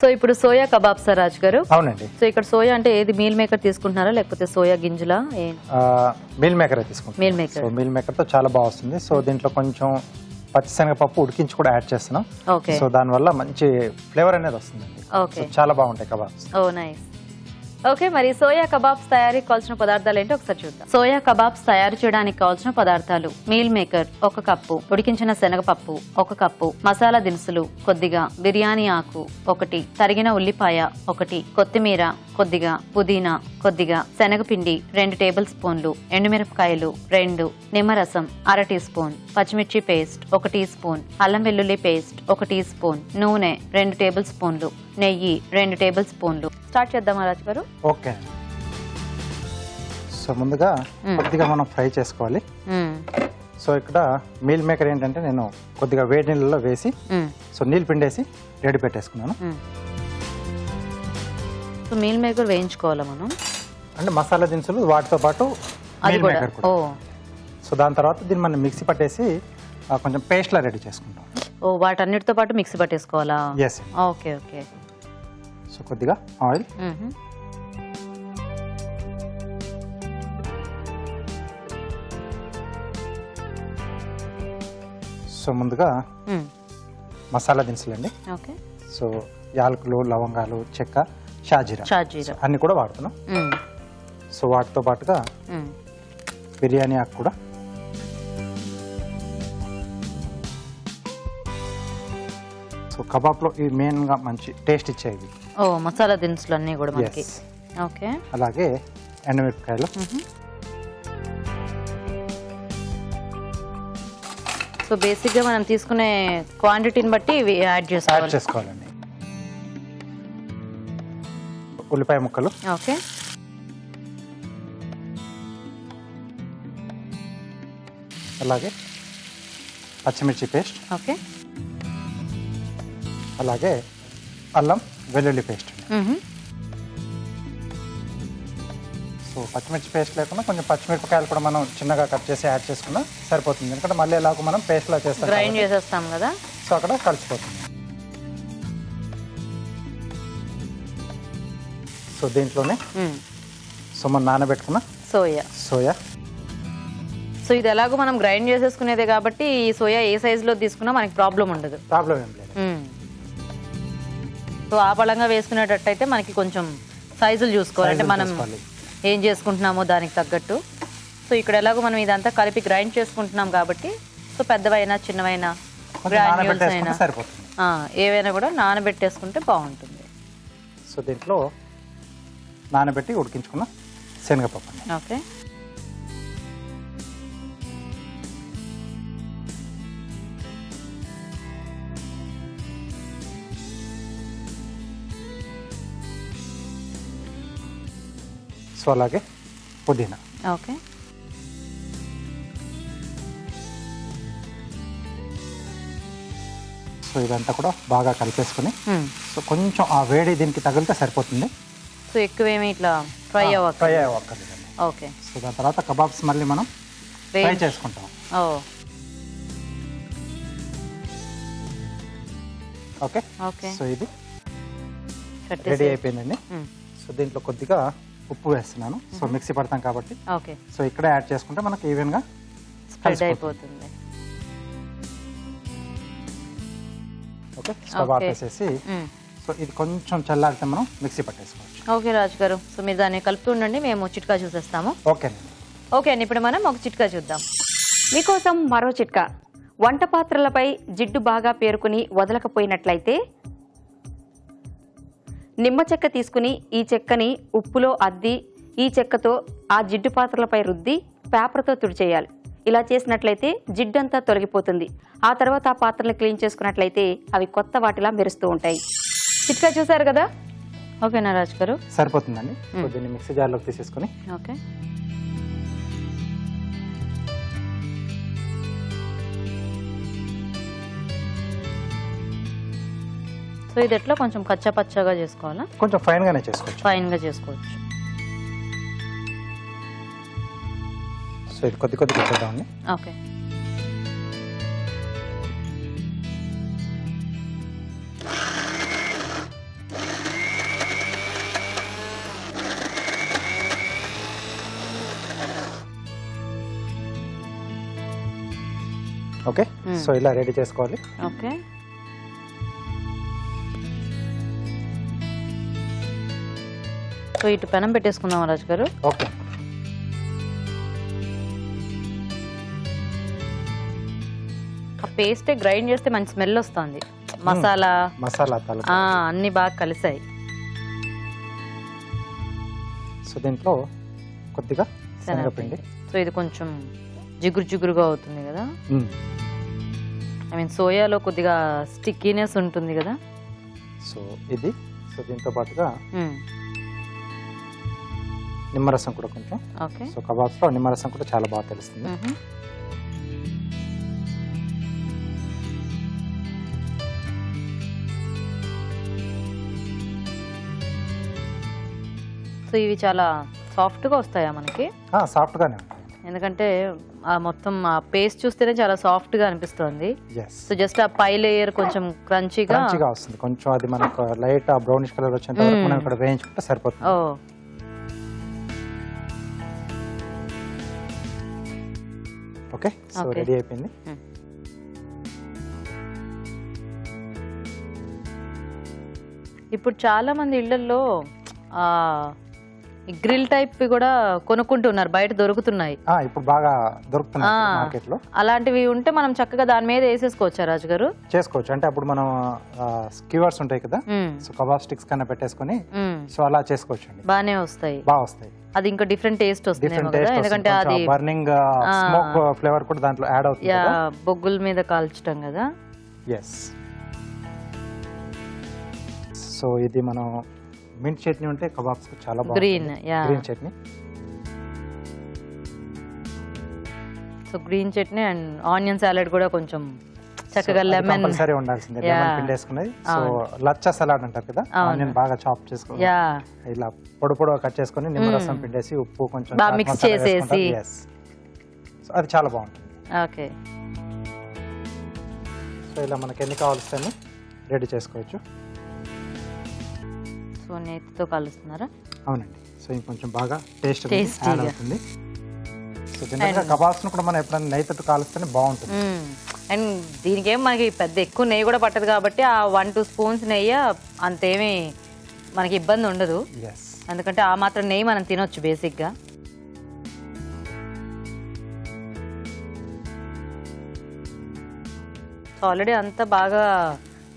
So ఇప్పుడు soya kebabs Raj గారు. అవునండి. సో ఇక్కడ సోయా అంటే ఏది మీల్ మేకర్ తీసుకుంటున్నారా లేకపోతే సోయా గింజలా? మీల్ మేకర్ తీసుకుంటాం. Meal maker. So meal maker తో చాలా బాగా వస్తుంది. సో దీంట్లో కొంచెం పచ్చిశనగపప్పు ఉడికించి కూడా యాడ్ చేస్తున్నాం. ఓకే. సో దానివల్ల మంచి ఫ్లేవర్ అనేది వస్తుందండి. ఓకే. చాలా బాగుంటాయి కబాబ్స్. ఓ నైస్. ఓకే, మరి సోయా కబాబ్స్ తయారీకి కావాల్సిన పదార్థాలు ఏంటో ఒకసారి చూద్దాం. సోయా కబాబ్స్ తయారు చేయడానికి కావాల్సిన పదార్థాలు: మీల్ మేకర్ 1 కప్పు, ఉడికించిన శనగపప్పు 1 కప్పు, మసాలా దినుసులు కొద్దిగా, బిర్యానీ ఆకు 1, తరిగిన ఉల్లిపాయ 1, కొత్తిమీర కొద్దిగా, పుదీనా కొద్దిగా, శనగపిండి 2 టేబుల్ స్పూన్లు, ఎండుమిరపకాయలు 2, నిమ్మరసం 1/2 టీ స్పూన్, పచ్చిమిర్చి పేస్ట్ 1 టీ స్పూన్, అల్లం వెల్లుల్లి పేస్ట్ 1 టీ స్పూన్, నూనె 2 టేబుల్ స్పూన్లు, నెయ్యి 2 టేబుల్ స్పూన్లు. స్టార్ట్ చేద్దాం రాజ్ గారు. ఓకే. సో ముందుగా కొద్దిగా మనం ఫ్రై చేసుకోవాలి. సో ఇక్కడ మీల్ మేకర్ ఏంటంటే నేను కొద్దిగా వేడి నీళ్ళలో వేసి సో నీళ్ళు పిండేసి రెడీ పెట్టేసుకున్నాను. సో మీల్ మేకర్ వేయించుకోవాలా మనం? అంటే మసాలా దినుసులు వాటితో పాటు మీల్ మేకర్ కూడా. సో దాని తర్వాత దీన్ని మనం మిక్సీ పట్టేసి కొంచెం పేస్ట్లా రెడీ చేసుకుంటాం. ఓ, వాటన్నిటితో పాటు మిక్సీ పట్టేసుకోవాలా? ఎస్. Okay okay. సో కొద్దిగా ఆయిల్, సో ముందుగా మసాలా దినుసులు అండి. ఓకే. సో యాలకులు, లవంగాలు, చెక్క, షాజీరా అన్ని కూడా వాడుతున్నాం. సో వాటితో పాటుగా బిర్యానీ ఆకు కూడా, సో కబాబ్ లో ఇవి మెయిన్ గా మంచి టేస్ట్ ఇచ్చేవి. ఓ, మసాలా దినుసులు అన్ని కూడా మనకి. ఓకే. అలాగే ఎండుమిరపకాయలు. సో బేసిక్ గా మనం తీసుకునే క్వాంటిటీని బట్టి ఇవి యాడ్ చేసుకోవాలండి. ఉల్లిపాయ ముక్కలు. ఓకే. అలాగే పచ్చిమిర్చి పేస్ట్. ఓకే. అలాగే అల్లం వెల్లుల్లి పేస్ట్. సో పచ్చిమిర్చి పేస్ట్ లేకుండా కొంచెం పచ్చిమిరపకాయలు కూడా మనం చిన్నగా కట్ చేసి యాడ్ చేసుకున్నా సరిపోతుంది. ఎందుకంటే మళ్ళీ ఎలాగో మనం పేస్ట్ లా చేస్తాం, గ్రైండ్ చేసేస్తాం కదా. సో అక్కడ కలిసిపోతుంది. సో దీంట్లోనే సో మనం నానబెట్టుకున్న సోయా. సో ఇది ఎలాగో మనం గ్రైండ్ చేసేసుకునేదే కాబట్టి ఈ సోయా ఏ సైజ్ లో తీసుకున్నా మనకి ప్రాబ్లం ఉండదు. ప్రాబ్లం ఏం లేదు. సో ఆ పళంగా వేసుకునేటట్టయితే మనకి కొంచెం సైజులు చూసుకోవాలి, అంటే మనం ఏం చేసుకుంటున్నామో దానికి తగ్గట్టు. సో ఇక్కడ ఎలాగో మనం ఇదంతా కలిపి గ్రైండ్ చేసుకుంటున్నాం కాబట్టి సో పెద్దవైనా చిన్నవైనా గ్రాన్యూల్స్ అయినా ఏవైనా కూడా నానబెట్టేసుకుంటే బాగుంటుంది. సో దీంట్లో నానబెట్టి ఉడికించుకున్న శనగపప్పు. ఓకే. సో అలాగే పుదీనా. ఓకే. సో ఇదంతా కూడా బాగా కలిపేసుకుని సో కొంచెం ఆ వేడి దీనికి తగిలితే సరిపోతుంది. సో ఎక్కువేమి ఇట్లా ఫ్రై అవ్వక్కర్లేదండి. ఓకే. సో దాని తర్వాత కబాబ్స్ మళ్ళీ మనం ఫ్రై చేసుకుంటాం. ఓకే. ఓకే. సో ఇది రెడీ అయిపోయిందండి. సో దీంట్లో కొద్దిగా ఉప్పు వేస్తున్నాను. సో మిక్సీ పడతాం కాబట్టి ఓకే. సో ఇక్కడే యాడ్ చేసుకుంటే మనకి ఈవెన్ గా స్ప్రెడ్ అయిపోతుంది. ఓకే. స్టవ్ ఆపేసేసి సో ఇది కొంచెం చల్లారితే మనం మిక్సీ పట్టేసుకోవచ్చు. ఓకే రాజ్ గారు, సో మీరు దాన్ని కలుపుతూ ఉండండి, మేము చిట్కా చూసేస్తాము. ఓకేనండి. ఓకే అండి, ఇప్పుడు మనం ఒక చిట్కా చూద్దాం. మీకోసం మరో చిట్కా. వంట పాత్రలపై జిడ్డు బాగా పేరుకుని వదలకపోయినట్లయితే నిమ్మ చెక్క తీసుకుని ఈ చెక్కని ఉప్పులో అద్ది ఈ చెక్కతో ఆ జిడ్డు పాత్రలపై రుద్ది పేపర్తో తుడిచేయాలి. ఇలా చేసినట్లయితే జిడ్డంతా తొలగిపోతుంది. ఆ తర్వాత ఆ పాత్రలు క్లీన్ చేసుకున్నట్లయితే అవి కొత్త వాటిలా మెరుస్తూ ఉంటాయి. చిట్కా చూసారు కదా? ఓకేనా రాజ్ గారు? సరిపోతుందండి. దీన్ని మిక్సీ జార్లోకి తీసేసుకుని ఓకే. సో ఇది ఎట్లా కొంచెం కచ్చా పచ్చగా చేసుకోవాలా? కొంచెం ఫైన్ గానే చేసుకోవచ్చు. ఫైన్ గా చేసుకోవచ్చు. సో ఇది కొద్ది కొద్దిగా చేద్దామండి. ఓకే. ఓకే, సో ఇలా రెడీ చేసుకోవాలి. ఓకే, సో ఇటు పెనం పెట్టేసుకుందాం రాజు గారు. ఓకే, ఆ పేస్టే గ్రైండ్ చేస్తే మంచి స్మెల్ వస్తుంది. మసాలా అన్ని బాగా కలిసాయి. సో దీంట్లో కొద్దిగా శనగపిండి. సో ఇది కొంచెం జిగురుగా అవుతుంది కదా. ఐ మీన్ సోయాలో కొద్దిగా స్టిక్కీనెస్ ఉంటుంది కదా. సో ఇది, సో దీంతో పాటుగా నిమ్మరసం కూడా కొంచెం. ఓకే, సో కబాబ్స్ లో నిమ్మరసం కూడా చాలా బాగా తెలుస్తుంది. సో ఇవి చాలా సాఫ్ట్గా వస్తాయా మనకి? సాఫ్ట్గానే ఉంటాయి, ఎందుకంటే ఆ మొత్తం ఆ పేస్ట్ చూస్తేనే చాలా సాఫ్ట్గా అనిపిస్తుంది. సో జస్ట్ ఆ పై లేయర్ కొంచెం క్రంచీగా వస్తుంది. కొంచెం అది మనకు లైట్ బ్రౌనిష్ కలర్ వచ్చేంత వరకు మనం ఇక్కడ వేయించుకుంటే సరిపోతుంది. ఓకే, సో రెడీ అయిపోయింది. ఇప్పుడు చాలా మంది ఇళ్లలో గ్రిల్ టైప్ కూడా కొనుక్కుంటున్నారు, బయట దొరుకుతున్నాయి. ఇప్పుడు బాగా దొరుకుతున్నాయి మార్కెట్ లో. అలాంటివి ఉంటే మనం చక్కగా దాని మీద వేసేసుకోవచ్చా రాజు గారు? చేసుకోవచ్చు. అంటే అప్పుడు మనం స్కీవర్స్ ఉంటాయి కదా, సో కబాబ్ స్టిక్స్ కన్నా పెట్టేసుకొని సో అలా చేసుకోవచ్చు అండి. బానే వస్తాయి, బాగా వస్తాయి. అది ఇంకా డిఫరెంట్ టేస్ట్ వస్తుంది, ఎందుకంటే అది బర్నింగ్ స్మోక్ ఫ్లేవర్ కూడా దాంట్లో యాడ్ అవుతుంది. బొగ్గుల మీద కాల్చడం కదా. ఎస్. సో ఇది మనం మింట్ చట్నీ ఉంటే కబాబ్స్ చాలా బాగుంటుంది. Green chutney. So green chutney and onion salad కూడా కొంచెం చక్కగా లెమన్ కంపల్సరీ ఉండాల్సిందే. లెమన్ పిండి వేసుకునేది. సో లచ్చా సలాడ్ అంటారు కదా, ఆనియన్ బాగా చాప్ చేసుకోవాలి, ఇలా పొడి కట్ చేసుకొని నిమ్మరసం పిండేసి ఉప్పు కొంచెం మిక్స్ చేసేసి సో అది చాలా బాగుంటుంది. ఓకే, సో ఇలా మనకి ఎన్ని కావాల్సి రెడీ చేసుకోవచ్చు. సో నేతితో కలుస్తున్నారా? అవునండి. సో ఇంకొంచెం బాగా టేస్ట్ యాడ్ అవుతుంది. సో జనరల్గా కబాబ్స్ కూడా మనం ఎప్పుడైనా నెయ్యితో కాలుస్తేనే బాగుంటుంది. అండ్ దీనికి ఏం మనకి పెద్ద ఎక్కువ నెయ్యి కూడా పట్టదు కాబట్టి ఆ 1-2 స్పూన్స్ నెయ్యి అంతేమీ మనకి ఇబ్బంది ఉండదు. ఎందుకంటే ఆ మాత్రం నెయ్యి మనం తినొచ్చు బేసిక్గా. సో ఆల్రెడీ అంతా బాగా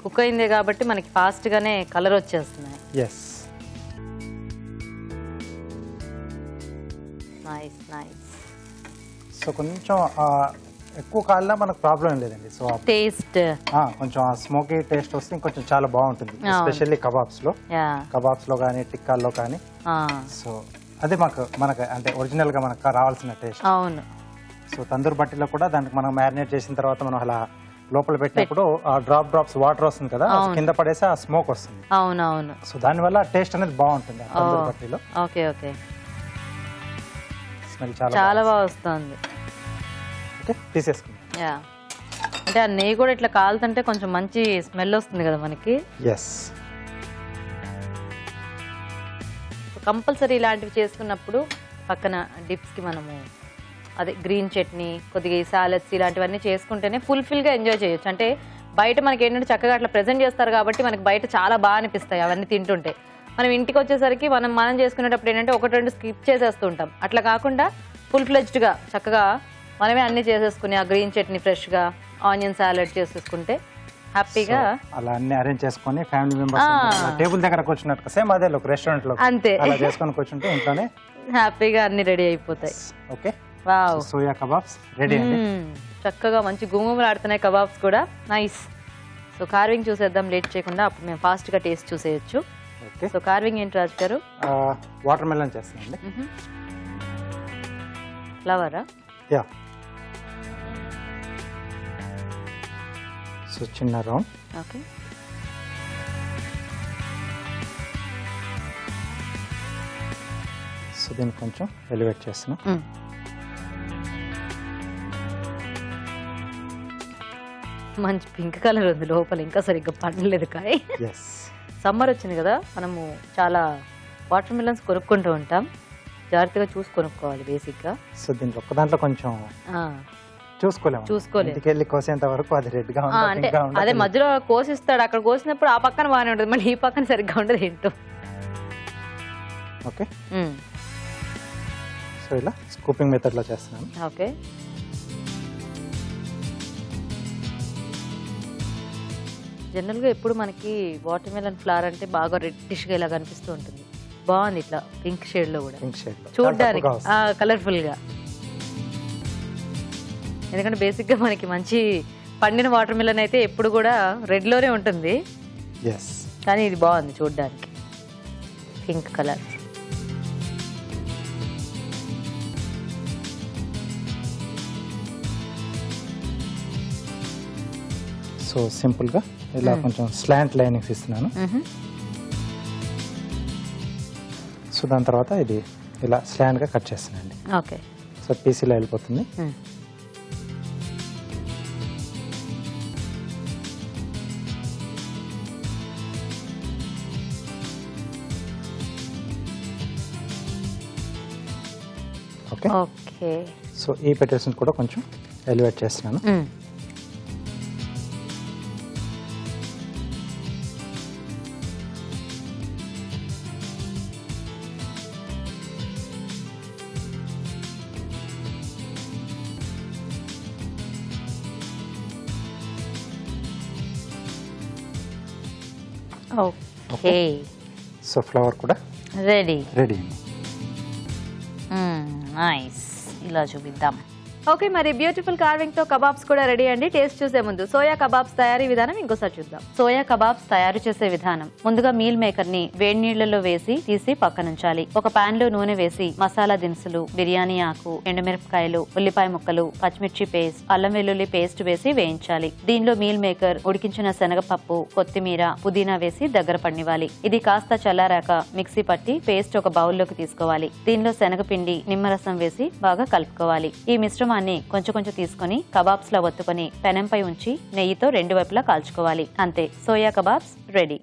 కుక్ అయిందే కాబట్టి మనకి ఫాస్ట్గానే కలర్ వచ్చేస్తున్నాయి. Nice nice. సో కొంచెం ఎక్కువ కాలినా మనకు ప్రాబ్లం లేదండి. సో టేస్ట్ కొంచెం స్మోకీ టేస్ట్ వస్తే ఇంకొంచెం చాలా బాగుంటుంది, ఎస్పెషల్లీ కబాబ్స్ లో కానీ టిక్కాల్లో కానీ. సో అదే మనకు అంటే ఒరిజినల్ గా మనకు రావాల్సిన టేస్ట్. అవును. సో తందూరు బట్టిలో కూడా దానికి మనం మ్యారినేట్ చేసిన తర్వాత మనం అలా లోపల పెట్టినప్పుడు ఆ డ్రాప్స్ వాటర్ వస్తుంది కదా, కింద పడేసి ఆ స్మోక్ వస్తుంది. అవునవును. సో దానివల్ల టేస్ట్ అనేది బాగుంటుంది తందూరు బట్టిలో. ఓకే ఓకే, స్మెల్ చాలా బాగా వస్తుంది. ఓకే, తీసేసుకుందాం. అంటే ఆ నెయ్యి కూడా ఇట్లా కాలుతుంటే కొంచెం మంచి స్మెల్ వస్తుంది కదా మనకి. కంపల్సరీ ఇలాంటివి చేసుకున్నప్పుడు పక్కన డిప్స్కి మనము అదే గ్రీన్ చట్నీ, కొద్దిగా సాలెడ్స్ ఇలాంటివన్నీ చేసుకుంటేనే ఫుల్ఫిల్గా ఎంజాయ్ చేయొచ్చు. అంటే బయట మనకి ఏంటంటే చక్కగా అట్లా ప్రెజెంట్ చేస్తారు కాబట్టి మనకి బయట చాలా బాగా అనిపిస్తాయి అవన్నీ తింటుంటే. మనం ఇంటికి వచ్చేసరికి మనం చేసుకునేటప్పుడు ఏంటంటే 1-2 స్కిప్ చేసేస్తూ ఉంటాం. అట్లా కాకుండా ఫుల్ ఫ్లెడ్జ్డ్గా చక్కగా మనమే అన్ని చేసేసుకుని ఆ గ్రీన్ చట్నీ ఫ్రెష్గా ఆనియన్ సాలెడ్ చేసేసుకుంటే హ్యాపీగా అలా అన్ని అరేంజ్ చేసుకొని ఫ్యామిలీ మెంబర్స్ టేబుల్ దగ్గర కూర్చున్నట్టు సేమ్ అదే రెస్టారెంట్ లో అంతే అలా చేసుకొని కూర్చుంటే ఇంట్లోనే హ్యాపీగా అన్ని రెడీ అయిపోతాయి. Okay, wow, soya kebabs ready అండి. చక్కగా మంచి గుమగుమలాడుతున్నాయి కబాబ్స్ కూడా. నైస్. సో కార్వింగ్ చూసేద్దాం లేట్ చేయకుండా, అప్పుడు మేము ఫాస్ట్గా టేస్ట్ చూసేయచ్చు. ఓకే, సో కార్వింగ్ ఏంటి రాజు గారు? వాటర్ మెలన్ చేస్తానండి. ఫ్లవరా? యా. సో చిన్న రౌండ్. ఓకే, సో దీన్ని కొంచెం ఎలివేట్ చేస్తున్నాం. మంచి పింక్ కలర్ ఉంది లోపల, ఇంకా సరిగ్గా పండలేదు. కానీ సమ్మర్ వచ్చింది కదా, మనము చాలా వాటర్ మిలన్స్ కొనుక్కుంటూ ఉంటాం, జాగ్రత్తగా చూసి కొనుక్కోవాలి బేసిక్గా. సో దీంట్లో ఒక్క దాంట్లో కొంచెం చూసుకోలేము. ఇంటికి వెళ్ళి కోసేంత వరకు అది రెడ్ గా అంటే అదే మధ్యలో కోసిస్తాడు, అక్కడ కోసినప్పుడు ఆ పక్కన బాగానే ఉంటుంది, మళ్ళీ ఈ పక్కన సరిగ్గా ఉండదు ఏంటో. ఓకే, సో ఇలా స్కూపింగ్ మెథడ్ లో చేస్తున్నాను. ఓకే, జనరల్గా ఎప్పుడు మనకి వాటర్ మెలన్ ఫ్లవర్ అంటే బాగా రెడ్డిష్గా ఇలా కనిపిస్తూ ఉంటుంది. బాగుంది ఇట్లా పింక్ షేడ్ లో కూడా చూడడానికి కలర్ఫుల్ గా. ఎందుకంటే బేసిక్ గా మనకి మంచి పండిన వాటర్ మెలన్ అయితే ఎప్పుడు కూడా రెడ్ లోనే ఉంటుంది, కానీ ఇది బాగుంది చూడడానికి పింక్ కలర్. సో సింపుల్ గా ఇలా కొంచెం స్లాంట్ లైనింగ్స్ ఇస్తున్నాను. సో దాని తర్వాత ఇది ఇలా స్లాంట్ గా కట్ చేస్తున్నానండి. ఓకే, సో పీస్ ఇలా వెళ్ళిపోతుంది. ఓకే ఓకే, సో ఈ పెటల్స్ కూడా కొంచెం ఎలివేట్ చేస్తున్నాను. ఓకే, సో ఫ్లవర్ కూడా రెడీ. రెడీ అండి. నైస్, ఇలా చూపిద్దాం. ఓకే, మరి బ్యూటిఫుల్ కార్వింగ్ తో కబాబ్స్ కూడా రెడీ అండి. టేస్ట్ చూసే ముందు సోయా కబాబ్స్ తయారీ విధానం ఇంకోసారి చూద్దాం. సోయా కబాబ్స్ తయారు చేసే విధానం: ముందుగా మీల్ మేకర్ ని వేడి నీళ్లలో వేసి తీసి పక్కనుంచాలి. ఒక పాన్ లో నూనె వేసి మసాలా దినుసులు, బిర్యానీ ఆకు, ఎండుమిరపకాయలు, ఉల్లిపాయ ముక్కలు, పచ్చిమిర్చి పేస్ట్, అల్లం వెల్లుల్లి పేస్ట్ వేసి వేయించాలి. దీనిలో మీల్ మేకర్, ఉడికించిన శనగపప్పు, కొత్తిమీర, పుదీనా వేసి దగ్గర పడినివ్వాలి. ఇది కాస్త చల్లారాక మిక్సీ పట్టి పేస్ట్ ఒక బౌల్లోకి తీసుకోవాలి. దీనిలో శనగపిండి, నిమ్మరసం వేసి బాగా కలుపుకోవాలి. ఈ మిశ్రమాన్ని కొంచెం కొంచెం తీసుకుని కబాబ్స్ లా ఒత్తుకొని పెనంపై ఉంచి నెయ్యితో రెండు వైపులా కాల్చుకోవాలి. అంతే, సోయా కబాబ్స్ రెడీ.